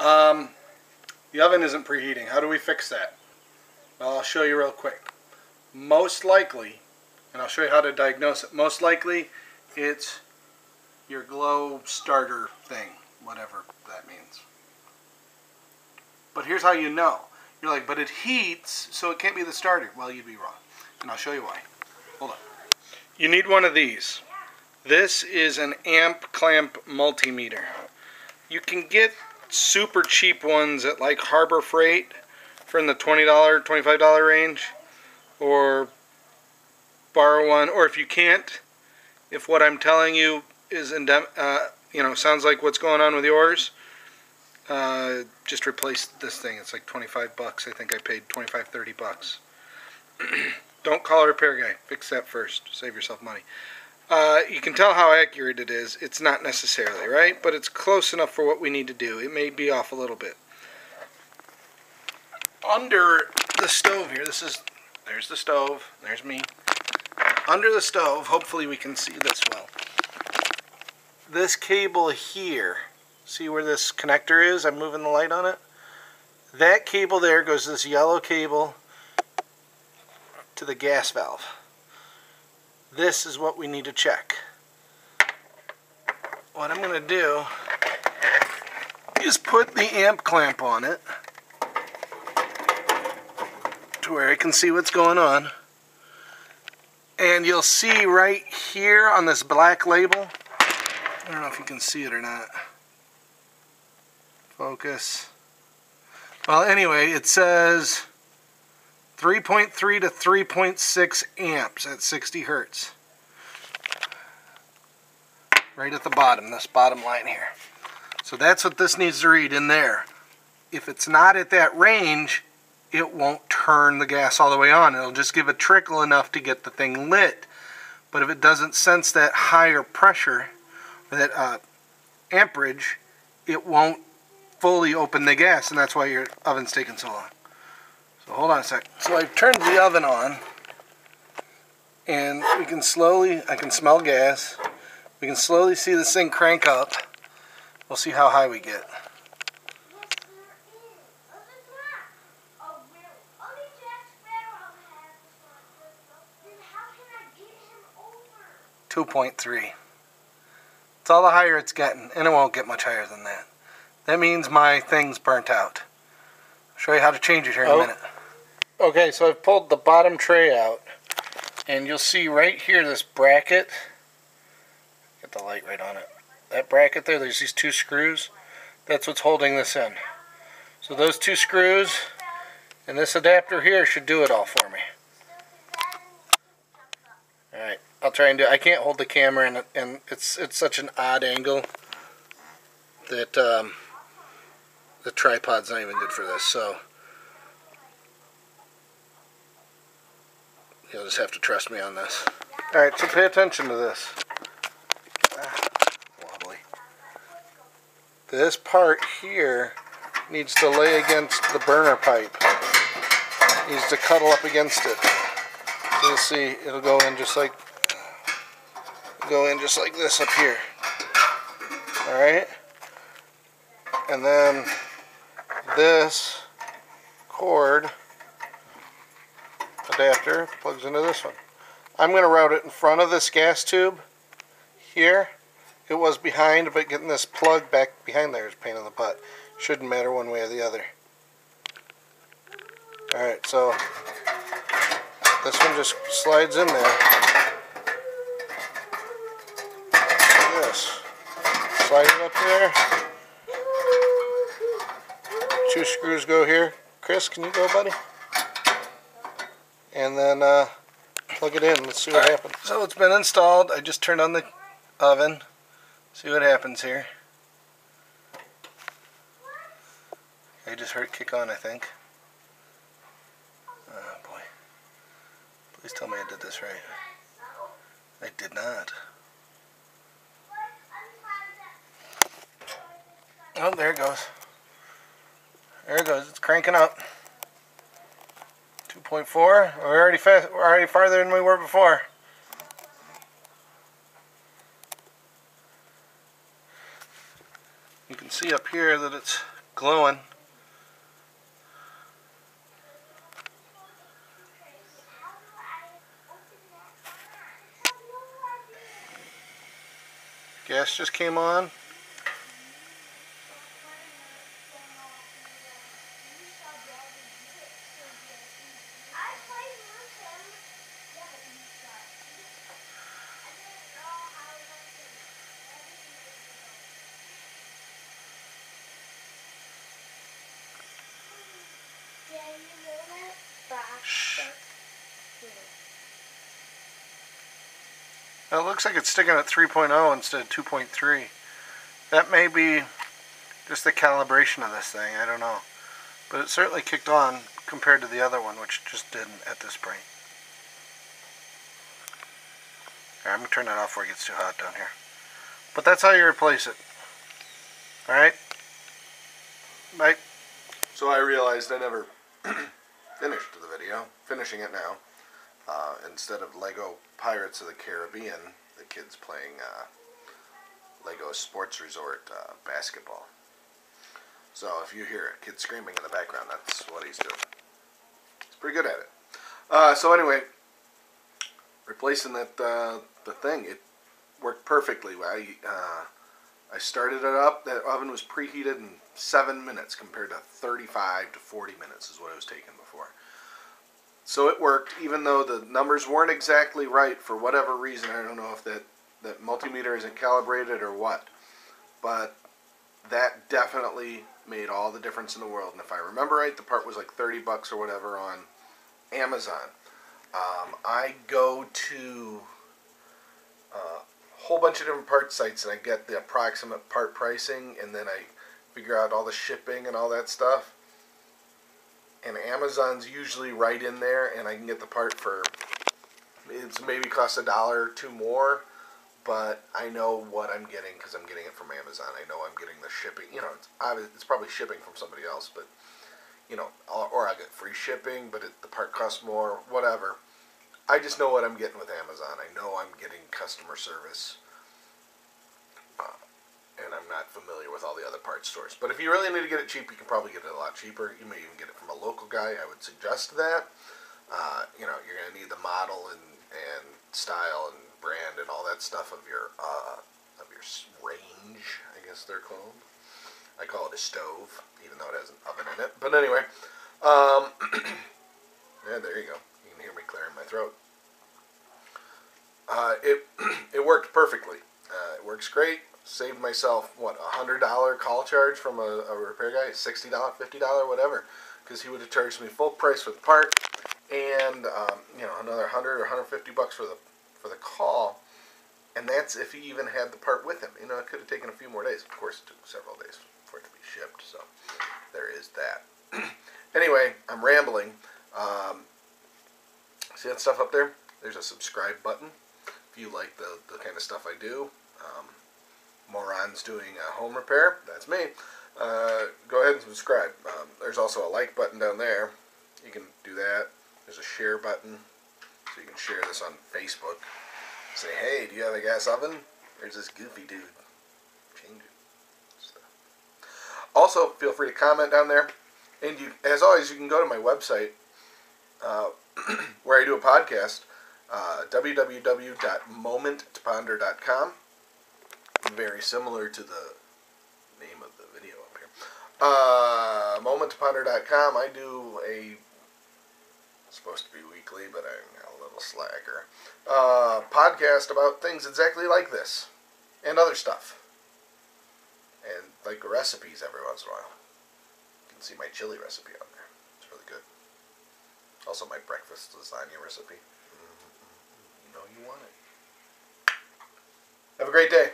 The oven isn't preheating. How do we fix that? Well, I'll show you real quick. Most likely, and I'll show you how to diagnose it, most likely it's your glow starter thing, whatever that means. But here's how you know. You're like, but it heats, so it can't be the starter. Well, you'd be wrong. And I'll show you why. Hold on. You need one of these. This is an amp clamp multimeter. You can get super cheap ones at like Harbor Freight for in the $20, $25 range, or borrow one. Or if you can't, if what I'm telling you is sounds like what's going on with yours, just replace this thing. It's like 25 bucks. I think I paid 25, 30 bucks. Don't call a repair guy. Fix that first. Save yourself money. You can tell how accurate it is. It's not necessarily, right? But it's close enough for what we need to do. It may be off a little bit. Under the stove here, there's the stove. There's me. Under the stove, hopefully we can see this well. This cable here, see where this connector is? I'm moving the light on it. That cable there goes to this yellow cable to the gas valve. This is what we need to check. What I'm going to do is put the amp clamp on it to where I can see what's going on. And you'll see right here on this black label, I don't know if you can see it or not. Focus. Well, anyway, it says 3.3 to 3.6 amps at 60 hertz. Right at the bottom, this bottom line here. So that's what this needs to read in there. If it's not at that range, it won't turn the gas all the way on. It'll just give a trickle enough to get the thing lit. But if it doesn't sense that higher pressure, or that amperage, it won't fully open the gas, and that's why your oven's taking so long. So hold on a sec. So I've turned the oven on, and we can slowly, I can smell gas. We can slowly see this thing crank up. We'll see how high we get. 2.3. It's all the higher it's getting, and it won't get much higher than that. That means my thing's burnt out. I'll show you how to change it here in a minute. Okay, so I've pulled the bottom tray out, and you'll see right here this bracket. Get the light right on it. That bracket there, there's these two screws. That's what's holding this in. So those two screws and this adapter here should do it all for me. Alright, I'll try and do it. I can't hold the camera, and it's such an odd angle that the tripod's not even good for this, so you'll just have to trust me on this. Alright, so pay attention to this. Wobbly. This part here needs to lay against the burner pipe. Needs to cuddle up against it. So you'll see it'll go in just like this up here. Alright? And then this cord adapter plugs into this one. I'm going to route it in front of this gas tube here. It was behind, but getting this plug back behind there is a pain in the butt. Shouldn't matter one way or the other. Alright, so this one just slides in there. Like this. Slide it up there. 2 screws go here. Chris, can you go, buddy? And then plug it in. Let's see what happens. So it's been installed. I just turned on the oven. See what happens here. I just heard it kick on, I think. Oh boy. Please tell me I did this right. I did not. Oh, there it goes. There it goes. It's cranking up. 2.4. We're already farther than we were before. You can see up here that it's gluing. Gas just came on. Shh. Now it looks like it's sticking at 3.0 instead of 2.3. That may be just the calibration of this thing, I don't know. But it certainly kicked on compared to the other one, which just didn't at this point. Alright, I'm going to turn that off before it gets too hot down here. But that's how you replace it. Alright? Bye. So I realized I never finished the video. Finishing it now. Instead of Lego Pirates of the Caribbean, the kid's playing Lego Sports Resort basketball. So if you hear a kid screaming in the background, that's what he's doing. He's pretty good at it. So anyway, replacing that the thing, it worked perfectly. I started it up. That oven was preheated in 7 minutes compared to 35 to 40 minutes is what it was taking before. So it worked, even though the numbers weren't exactly right for whatever reason. I don't know if that multimeter isn't calibrated or what. But that definitely made all the difference in the world. And if I remember right, the part was like 30 bucks or whatever on Amazon. I go to a whole bunch of different part sites and I get the approximate part pricing, and then I figure out all the shipping and all that stuff. And Amazon's usually right in there, and I can get the part for, it's maybe costs $1 or $2 more, but I know what I'm getting because I'm getting it from Amazon. I know I'm getting the shipping. You know, it's probably shipping from somebody else, but, you know, or I get free shipping, but the part costs more, whatever. I just know what I'm getting with Amazon. I know I'm getting customer service, and I'm not familiar with all the other parts stores. But if you really need to get it cheap, you can probably get it a lot cheaper. You may even get it from a local guy. I would suggest that. You know, you're going to need the model and style and brand and all that stuff of your range, I guess they're called. I call it a stove, even though it has an oven in it. But anyway, yeah, there you go. You can hear me clearing my throat. It worked perfectly. It works great. Saved myself, what, $100 call charge from a repair guy, $60, $50, whatever, because he would have charged me full price for the part, and you know, another $100 or $150 for the call, and that's if he even had the part with him. You know, it could have taken a few more days. Of course, it took several days for it to be shipped, so there is that. Anyway, I'm rambling. See that stuff up there? There's a subscribe button. If you like the kind of stuff I do. Morons doing home repair, that's me. Go ahead and subscribe. There's also a like button down there. You can do that. There's a share button, so you can share this on Facebook. Say, hey, do you have a gas oven? There's this goofy dude. Change it. Also, feel free to comment down there. And you, as always, you can go to my website where I do a podcast, www.momenttoponder.com. Very similar to the name of the video up here. MomentToPonder.com. I do it's supposed to be weekly, but I'm a little slacker. Podcast about things exactly like this and other stuff, and like recipes every once in a while. You can see my chili recipe on there. It's really good. Also, my breakfast lasagna recipe. You know you want it. Have a great day.